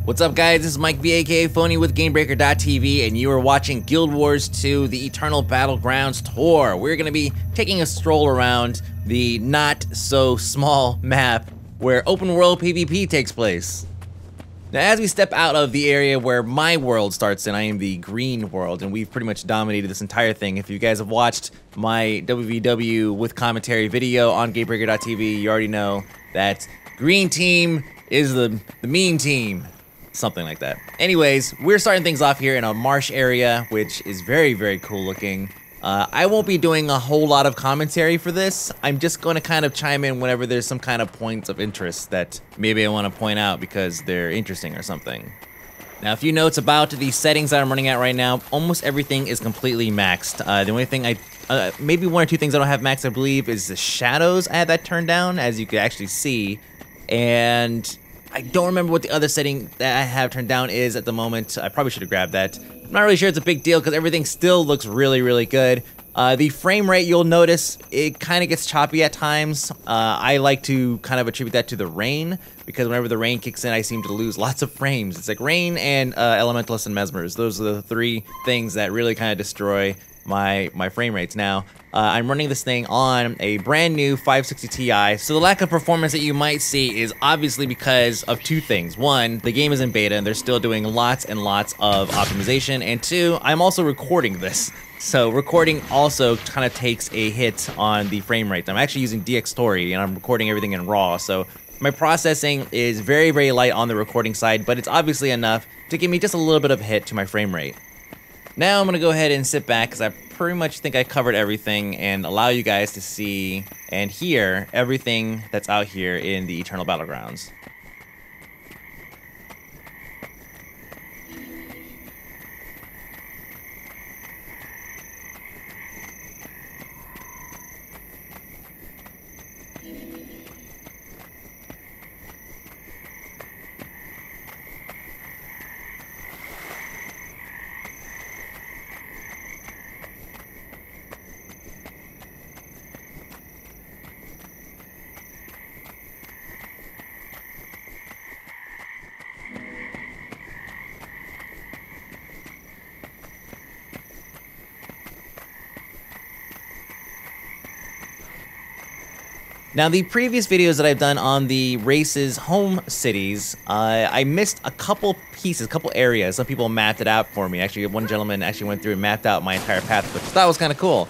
What's up, guys? This is Mike V, aka Phony with GameBreaker.tv, and you are watching Guild Wars 2, the Eternal Battlegrounds tour. We're going to be taking a stroll around the not-so-small map where open-world PvP takes place. Now, as we step out of the area where my world starts in, I am the green world, and we've pretty much dominated this entire thing. If you guys have watched my WvW with commentary video on GameBreaker.tv, you already know that green team is the mean team. Something like that. Anyways, we're starting things off here in a marsh area, which is very, very cool looking. I won't be doing a whole lot of commentary for this. I'm just going to kind of chime in whenever there's some kind of points of interest that maybe I want to point out because they're interesting or something. Now, a few notes about the settings that I'm running at right now. Almost everything is completely maxed. The only thing maybe one or two things I don't have maxed, I believe, is the shadows. I had that turned down, as you can actually see. And I don't remember what the other setting that I have turned down is at the moment. I probably should have grabbed that. I'm not really sure it's a big deal because everything still looks really, really good. The frame rate, you'll notice, it kind of gets choppy at times. I like to kind of attribute that to the rain, because whenever the rain kicks in, I seem to lose lots of frames. It's like rain and Elementalists and Mesmers. Those are the three things that really kind of destroy my frame rates. Now, I'm running this thing on a brand new 560 Ti, so the lack of performance that you might see is obviously because of two things. One, the game is in beta and they're still doing lots and lots of optimization, and two, I'm also recording this. So recording also kind of takes a hit on the frame rate. I'm actually using DxTory and I'm recording everything in RAW, so my processing is very, very light on the recording side, but it's obviously enough to give me just a little bit of a hit to my frame rate. Now I'm going to go ahead and sit back because I pretty much think I covered everything and allow you guys to see and hear everything that's out here in the Eternal Battlegrounds. Now, the previous videos that I've done on the race's home cities, I missed a couple pieces, a couple areas. Some people mapped it out for me. Actually, one gentleman actually went through and mapped out my entire path, which I thought was kind of cool.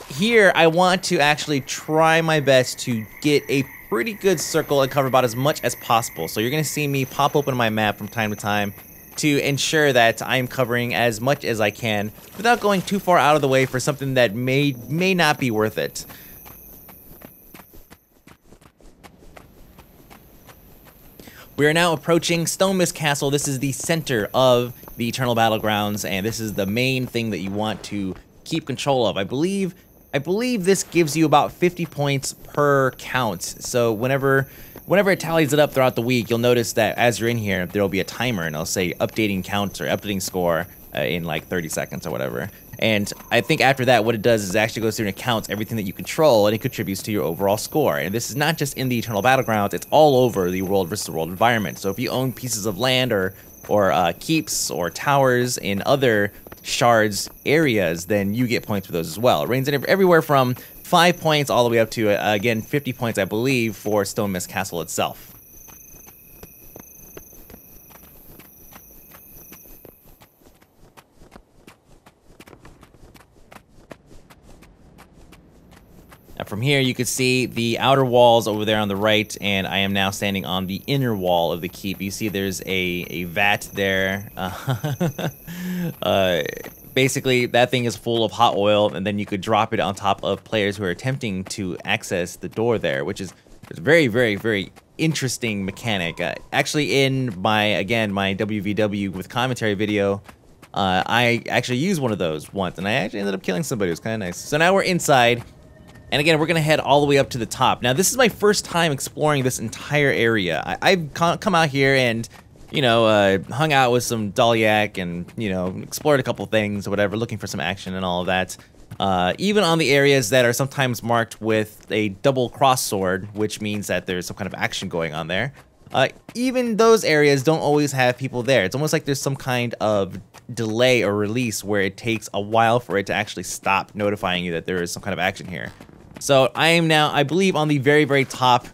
Here, I want to actually try my best to get a pretty good circle and cover about as much as possible. So you're going to see me pop open my map from time to time to ensure that I'm covering as much as I can without going too far out of the way for something that may not be worth it. We are now approaching Stonemiss Castle. This is the center of the Eternal Battlegrounds, and this is the main thing that you want to keep control of. I believe this gives you about 50 points per count. So whenever it tallies it up throughout the week, you'll notice that as you're in here, there'll be a timer, and it'll say updating count or updating score in like 30 seconds or whatever. And I think after that, what it does is it actually goes through and counts everything that you control, and it contributes to your overall score. And this is not just in the Eternal Battlegrounds, it's all over the world versus world environment. So if you own pieces of land or keeps or towers in other shards areas, then you get points for those as well. It ranges everywhere from 5 points all the way up to, again, 50 points, I believe, for Stonemiss Castle itself. Now from here, you can see the outer walls over there on the right, and I am now standing on the inner wall of the keep. You see there's a vat there. Basically, that thing is full of hot oil, and then you could drop it on top of players who are attempting to access the door there, which is a very, very, very interesting mechanic. Actually, in my WvW with commentary video, I actually used one of those once, and I actually ended up killing somebody. It was kind of nice. So now we're inside. And again, we're going to head all the way up to the top. Now, this is my first time exploring this entire area. I've come out here and, you know, hung out with some Dalyak and, you know, explored a couple things or whatever, looking for some action and all of that. Even on the areas that are sometimes marked with a double cross sword, which means that there's some kind of action going on there. Even those areas don't always have people there. It's almost like there's some kind of delay or release where it takes a while for it to actually stop notifying you that there is some kind of action here. So I am now, I believe, on the very, very top,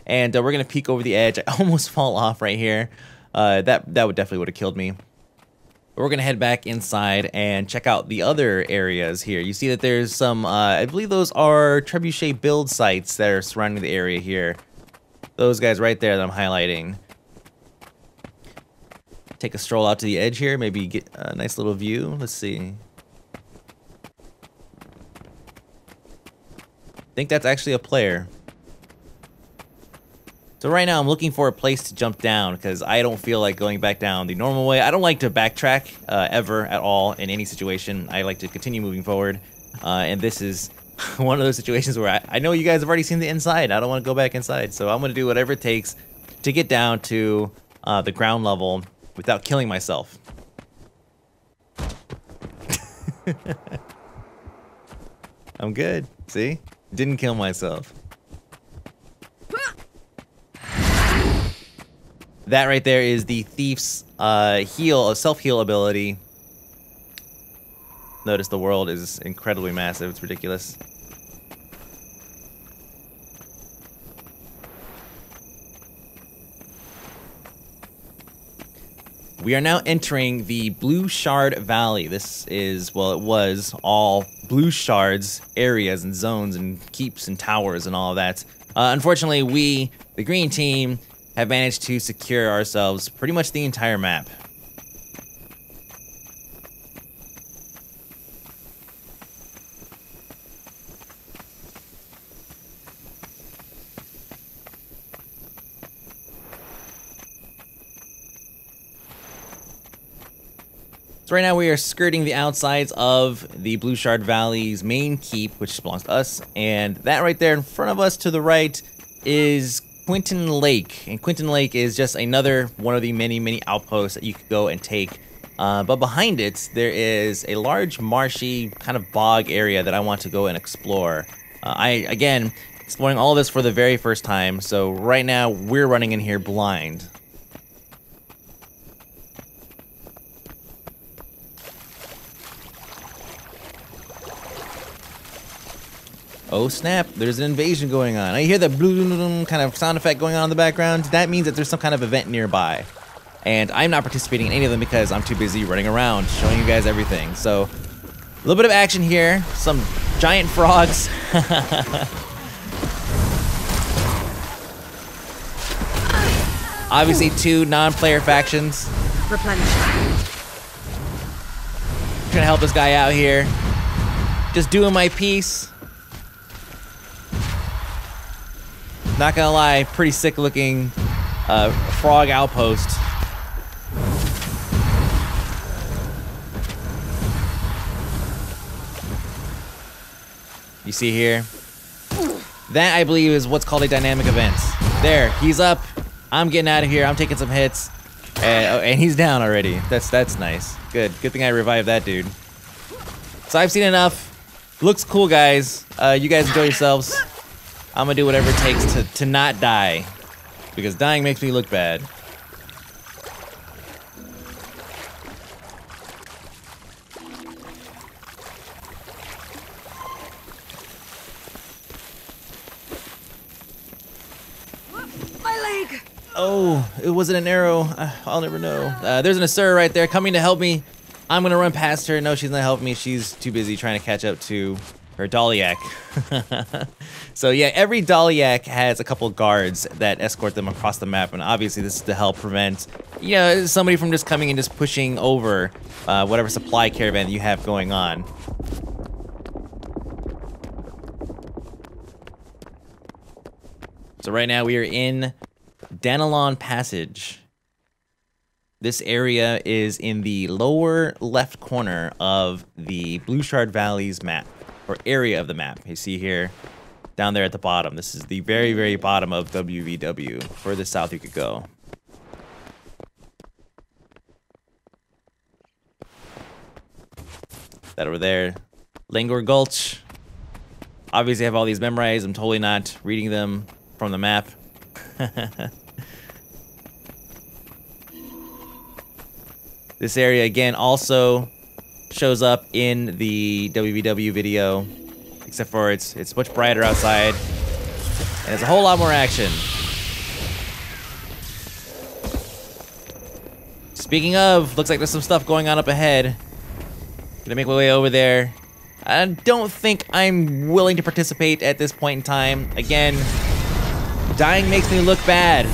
and we're gonna peek over the edge. I almost fall off right here. That would definitely would have killed me. But we're gonna head back inside and check out the other areas here. You see that there's some, I believe those are trebuchet build sites that are surrounding the area here. Those guys right there that I'm highlighting. Take a stroll out to the edge here, maybe get a nice little view. Let's see. I think that's actually a player. So right now I'm looking for a place to jump down because I don't feel like going back down the normal way. I don't like to backtrack ever at all in any situation. I like to continue moving forward. And this is one of those situations where I know you guys have already seen the inside. I don't want to go back inside. So I'm going to do whatever it takes to get down to the ground level without killing myself. I'm good. See? Didn't kill myself. That right there is the thief's self-heal ability. Notice the world is incredibly massive. It's ridiculous. We are now entering the Blue Shard Valley. This is, well, it was all blue shards, areas and zones and keeps and towers and all of that. Unfortunately, we, the green team, have managed to secure ourselves pretty much the entire map. So right now we are skirting the outsides of the Blue Shard Valley's main keep, which belongs to us, and that right there in front of us to the right is Quinton Lake, and Quinton Lake is just another one of the many outposts that you could go and take. But behind it, there is a large marshy kind of bog area that I want to go and explore. Again, exploring all of this for the very first time, so right now we're running in here blind. Oh snap, there's an invasion going on. I hear that blue kind of sound effect going on in the background. That means that there's some kind of event nearby. And I'm not participating in any of them because I'm too busy running around, showing you guys everything. So, a little bit of action here. Some giant frogs. Obviously, two non-player factions. Replenish. Trying to help this guy out here. Just doing my piece. Not gonna lie, pretty sick looking frog outpost. You see here? That, I believe, is what's called a dynamic event. There, he's up. I'm getting out of here. I'm taking some hits. And he's down already. That's nice. Good thing I revived that dude. So I've seen enough. Looks cool, guys. You guys enjoy yourselves. I'm gonna do whatever it takes to not die, because dying makes me look bad. My leg! Oh, it wasn't an arrow. I'll never know. There's an Asura right there coming to help me. I'm gonna run past her. No, she's not helping me. She's too busy trying to catch up to her Dalyak. So yeah, every Dalyak has a couple guards that escort them across the map, and obviously this is to help prevent, you know, somebody from just coming and just pushing over whatever supply caravan that you have going on. So right now we are in Danl Passage. This area is in the lower left corner of the Blue Shard Valley's map, or area of the map. You see here, down there at the bottom. This is the very, very bottom of WvW. Further south you could go. That over there, Langor Gulch. Obviously I have all these memorized. I'm totally not reading them from the map. This area, again, also shows up in the WvW video, except for it's much brighter outside, and there's a whole lot more action. Speaking of, looks like there's some stuff going on up ahead. Gonna make my way over there. I don't think I'm willing to participate at this point in time. Again, dying makes me look bad.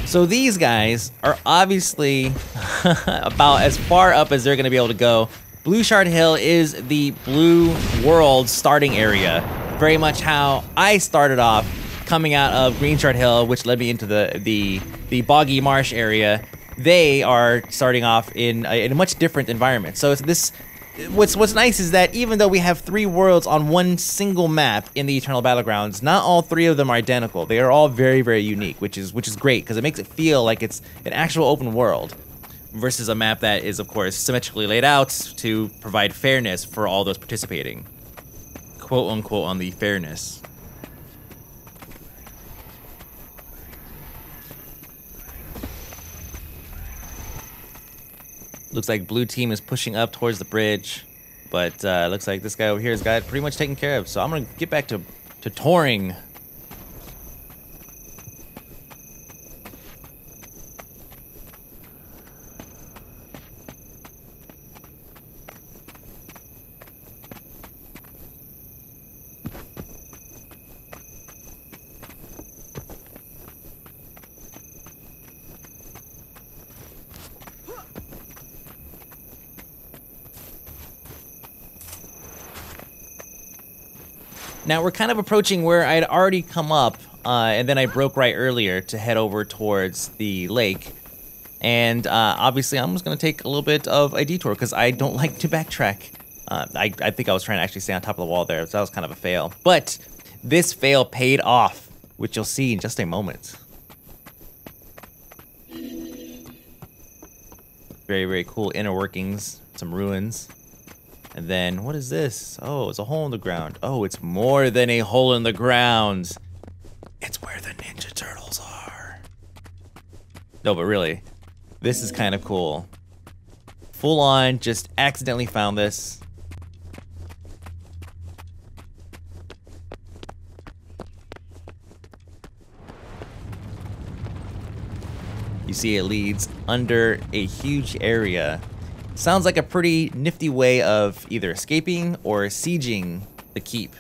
So these guys are obviously about as far up as they're going to be able to go. Blue Chard Hill is the blue world starting area. Very much how I started off coming out of Green Chard Hill, which led me into the boggy marsh area. They are starting off in a much different environment. So it's this. What's nice is that even though we have 3 worlds on one single map in the Eternal Battlegrounds, not all 3 of them are identical. They are all very, very unique, which is great because it makes it feel like it's an actual open world versus a map that is, of course, symmetrically laid out to provide fairness for all those participating. Quote unquote on the fairness. Looks like blue team is pushing up towards the bridge, but looks like this guy over here has got it pretty much taken care of. So I'm gonna get back to touring. Now we're kind of approaching where I'd already come up, and then I broke right earlier to head over towards the lake. And obviously I'm just going to take a little bit of a detour because I don't like to backtrack. I think I was trying to actually stay on top of the wall there, so that was kind of a fail. But this fail paid off, which you'll see in just a moment. Very, very cool inner workings, some ruins. And then, what is this? Oh, it's a hole in the ground. Oh, it's more than a hole in the ground. It's where the Ninja Turtles are. No, but really, this is kind of cool. Full on, just accidentally found this. You see it leads under a huge area. Sounds like a pretty nifty way of either escaping or sieging the keep.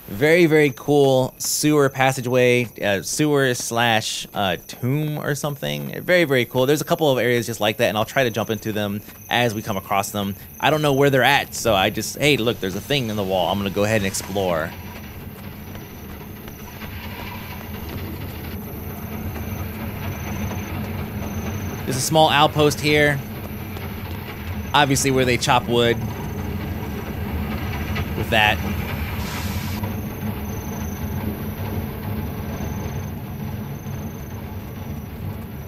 Very, very cool sewer passageway, sewer slash tomb or something. Very, very cool. There's a couple of areas just like that, and I'll try to jump into them as we come across them. I don't know where they're at, so I just, hey, look, there's a thing in the wall. I'm gonna go ahead and explore. There's a small outpost here. Obviously where they chop wood. With that.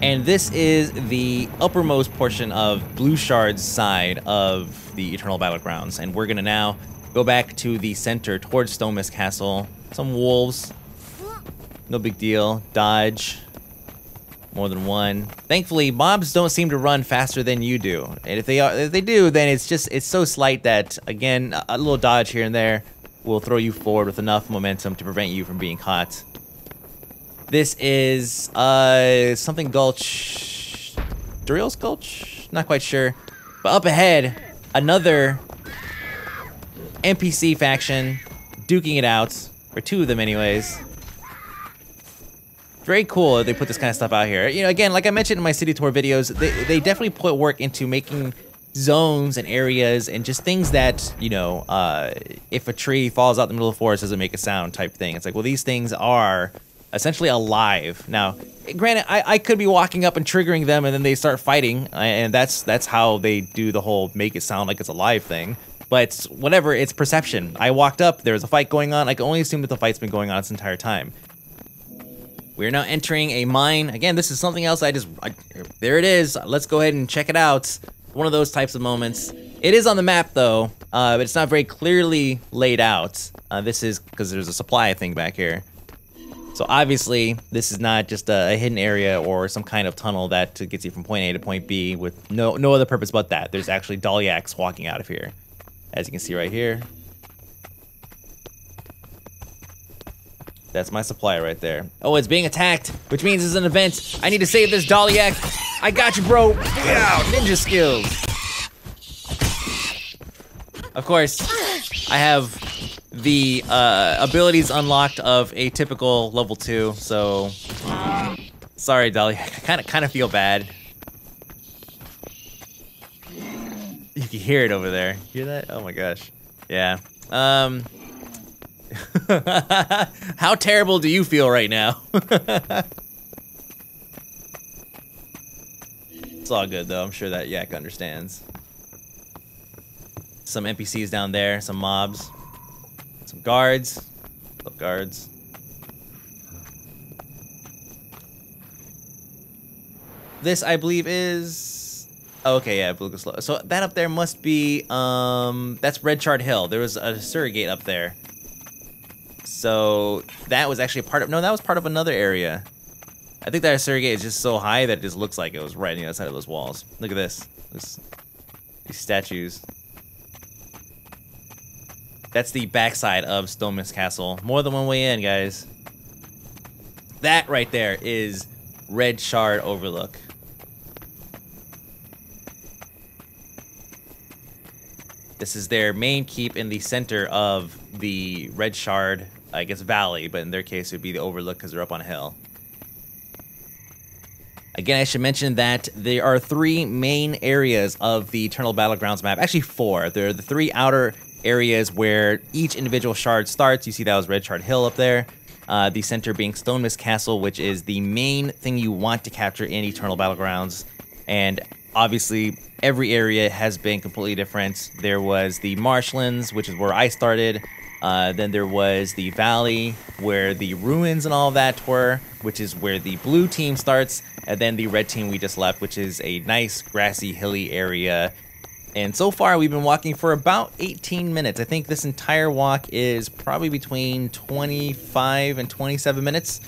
And this is the uppermost portion of Blue Chard's side of the Eternal Battlegrounds. And we're gonna now go back to the center towards Stonemiss Castle. Some wolves. No big deal. Dodge. More than one. Thankfully, mobs don't seem to run faster than you do. And if they do, then it's so slight that, again, a little dodge here and there will throw you forward with enough momentum to prevent you from being caught. This is something Gulch, Duriel's Gulch? Not quite sure. But up ahead, another NPC faction duking it out, or 2 of them anyways. Very cool that they put this kind of stuff out here. You know, again, like I mentioned in my city tour videos, they definitely put work into making zones and areas and just things that, you know, if a tree falls out in the middle of the forest, doesn't make a sound type thing. It's like, well, these things are essentially alive. Now, granted, I could be walking up and triggering them and then they start fighting, and that's how they do the whole make it sound like it's alive thing. But whatever, it's perception. I walked up, there was a fight going on. I can only assume that the fight's been going on this entire time. We're now entering a mine. Again, this is something else there it is. Let's go ahead and check it out. One of those types of moments. It is on the map though, but it's not very clearly laid out. This is because there's a supply thing back here. So obviously, this is not just a hidden area or some kind of tunnel that gets you from point A to point B with no other purpose but that. There's actually Dalyaks walking out of here, as you can see right here. That's my supply right there. Oh, it's being attacked, which means it's an event. I need to save this Dalyak. I got you, bro. Yeah, ninja skills. Of course, I have the abilities unlocked of a typical level 2, so sorry, Dalyak. I kind of feel bad. You can hear it over there. Hear that? Oh my gosh. Yeah. How terrible do you feel right now? It's all good though, I'm sure that Yak understands. Some NPCs down there, some mobs, some guards. Love guards. This, I believe, is... Oh, okay, yeah, Blue Slow. So that up there must be, that's Chard Hill. There was a surrogate up there. So that was actually a part of... No, that was part of another area. I think that surrogate is just so high that it just looks like it was right on the other side of those walls. Look at this. These statues. That's the backside of Stonemiss Castle. More than one way in, guys. That right there is Red Shard Overlook. This is their main keep in the center of the Red Shard, I guess, valley, but in their case it would be the Overlook because they're up on a hill. Again, I should mention that there are 3 main areas of the Eternal Battlegrounds map. Actually 4. There are the 3 outer areas where each individual shard starts. You see that was Red Chard Hill up there. The center being Stonemiss Castle, which is the main thing you want to capture in Eternal Battlegrounds. And obviously, every area has been completely different. There was the marshlands, which is where I started. Then there was the valley, where the ruins and all of that were, which is where the blue team starts. And then the red team we just left, which is a nice grassy, hilly area. And so far, we've been walking for about 18 minutes. I think this entire walk is probably between 25 and 27 minutes,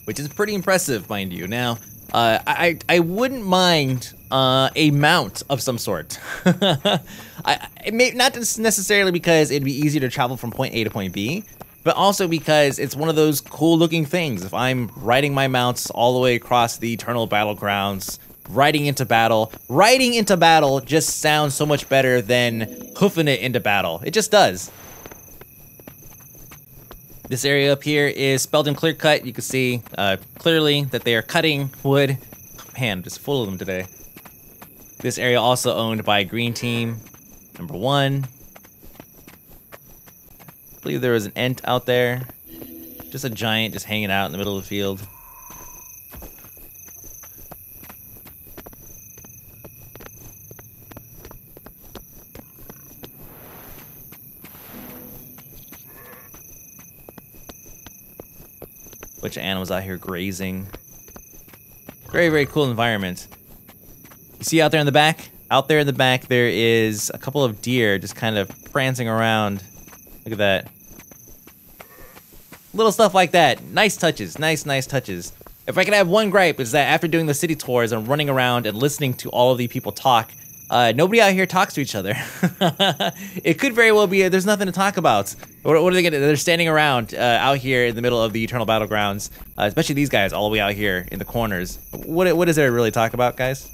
which is pretty impressive, mind you. Now, I wouldn't mind a mount of some sort. It may not necessarily because it'd be easier to travel from point A to point B, but also because it's one of those cool-looking things. If I'm riding my mounts all the way across the Eternal Battlegrounds, riding into battle just sounds so much better than hoofing it into battle. It just does. This area up here is spelled in clear cut. You can see clearly that they are cutting wood. Man, just full of them today. This area also owned by Green Team, number 1. I believe there was an Ent out there. Just a giant just hanging out in the middle of the field. Bunch of animals out here grazing. Very, very cool environment. You see out there in the back? Out there in the back, there is a couple of deer just kind of prancing around. Look at that. Little stuff like that. Nice touches. Nice touches. If I could have one gripe, is that after doing the city tours and running around and listening to all of the people talk, nobody out here talks to each other. It could very well be there's nothing to talk about. What are they gonna? They're standing around out here in the middle of the Eternal Battlegrounds, especially these guys all the way out here in the corners. What is there to really talk about, guys?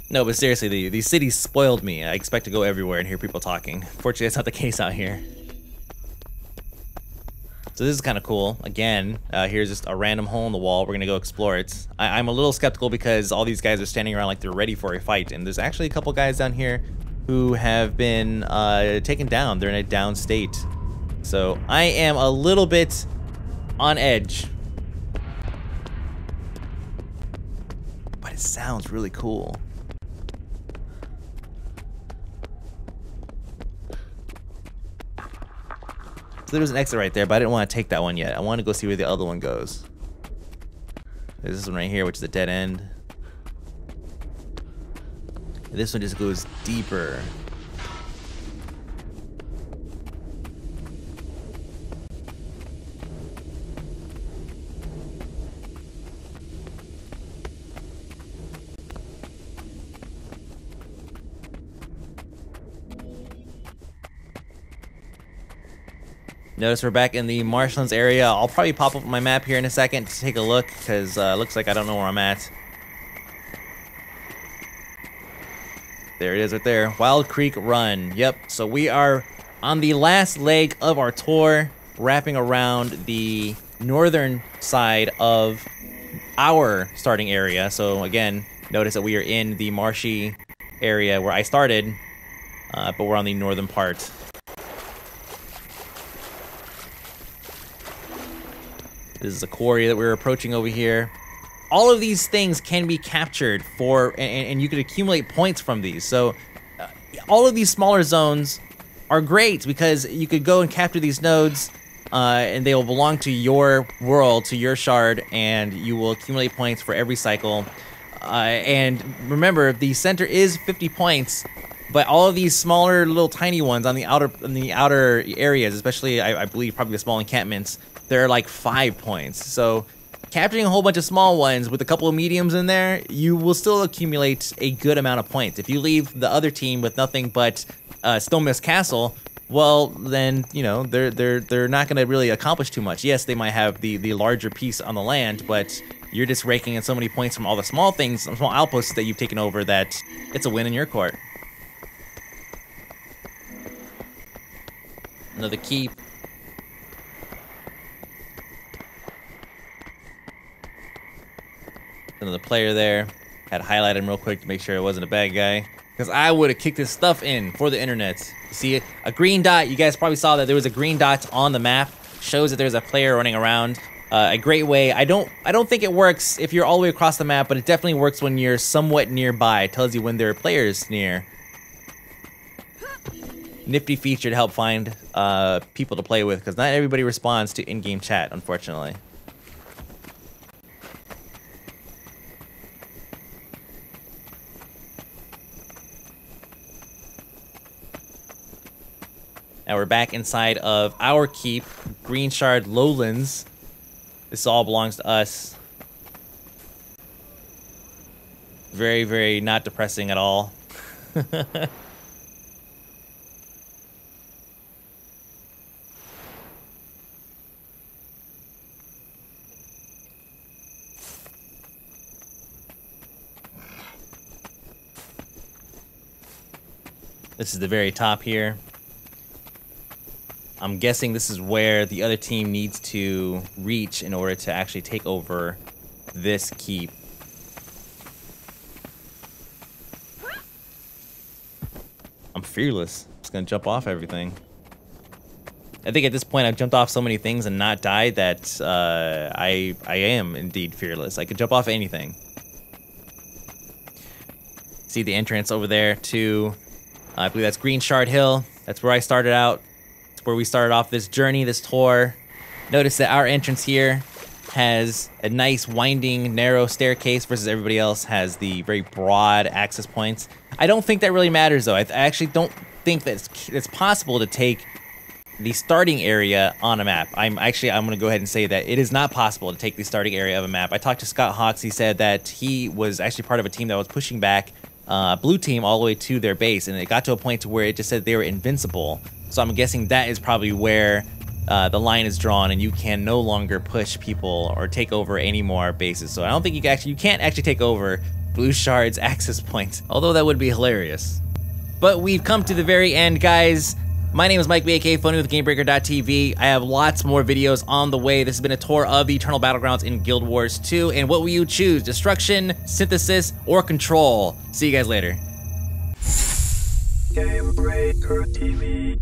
No, but seriously, the city spoiled me. I expect to go everywhere and hear people talking. Fortunately, that's not the case out here. So this is kind of cool. Again, here's just a random hole in the wall. We're gonna go explore it. I'm a little skeptical because all these guys are standing around like they're ready for a fight, and there's actually a couple guys down here who have been taken down. They're in a down state. So I am a little bit on edge. But it sounds really cool. So there was an exit right there, but I didn't want to take that one yet. I want to go see where the other one goes. There's this one right here, which is a dead end. And this one just goes deeper. Notice we're back in the marshlands area. I'll probably pop up my map here in a second to take a look, because it looks like I don't know where I'm at. There it is right there. Wild Creek Run. Yep, so we are on the last leg of our tour, wrapping around the northern side of our starting area. So again, notice that we are in the marshy area where I started, but we're on the northern part. This is a quarry that we're approaching over here. All of these things can be captured and you can accumulate points from these. So all of these smaller zones are great because you could go and capture these nodes and they will belong to your world, to your shard, and you will accumulate points for every cycle. And remember, the center is 50 points, but all of these smaller little tiny ones on the outer areas, especially I believe probably the small encampments, they're like 5 points. So capturing a whole bunch of small ones with a couple of mediums in there, you will still accumulate a good amount of points. If you leave the other team with nothing but Stonemiss Castle, well, then, you know, they're not going to really accomplish too much. Yes, they might have the larger piece on the land, but you're just raking in so many points from all the small things, small outposts that you've taken over, that it's a win in your court. Another keep. Another player there. Had to highlight him real quick to make sure it wasn't a bad guy, because I would have kicked his stuff in for the internet. You see a green dot. You guys probably saw that there was a green dot on the map. Shows that there's a player running around. A great way. I don't think it works if you're all the way across the map, but it definitely works when you're somewhat nearby. It tells you when there are players near. Nifty feature to help find people to play with, because not everybody responds to in-game chat, unfortunately. Now we're back inside of our keep, Green Shard Lowlands. This all belongs to us. Very, very not depressing at all. This is the very top here. I'm guessing this is where the other team needs to reach in order to actually take over this keep. I'm fearless. I'm just gonna jump off everything. I think at this point I've jumped off so many things and not died that I am indeed fearless. I could jump off anything. See the entrance over there to, I believe that's Green Chard Hill. That's where I started out. Where we started off this journey, this tour. Notice that our entrance here has a nice winding, narrow staircase versus everybody else has the very broad access points. I don't think that really matters though. I actually don't think that it's possible to take the starting area on a map. I'm gonna go ahead and say that it is not possible to take the starting area of a map. I talked to Scott Hawks. He said that he was actually part of a team that was pushing back blue team all the way to their base, and it got to a point to where it just said they were invincible. So I'm guessing that is probably where the line is drawn, and you can no longer push people or take over any more bases. So I don't think you can't actually take over Blue Shard's access point. Although that would be hilarious. But we've come to the very end, guys. My name is Mike aka Phony with GameBreaker.tv. I have lots more videos on the way. This has been a tour of the Eternal Battlegrounds in Guild Wars 2. And what will you choose? Destruction, Synthesis, or Control? See you guys later. GameBreaker TV.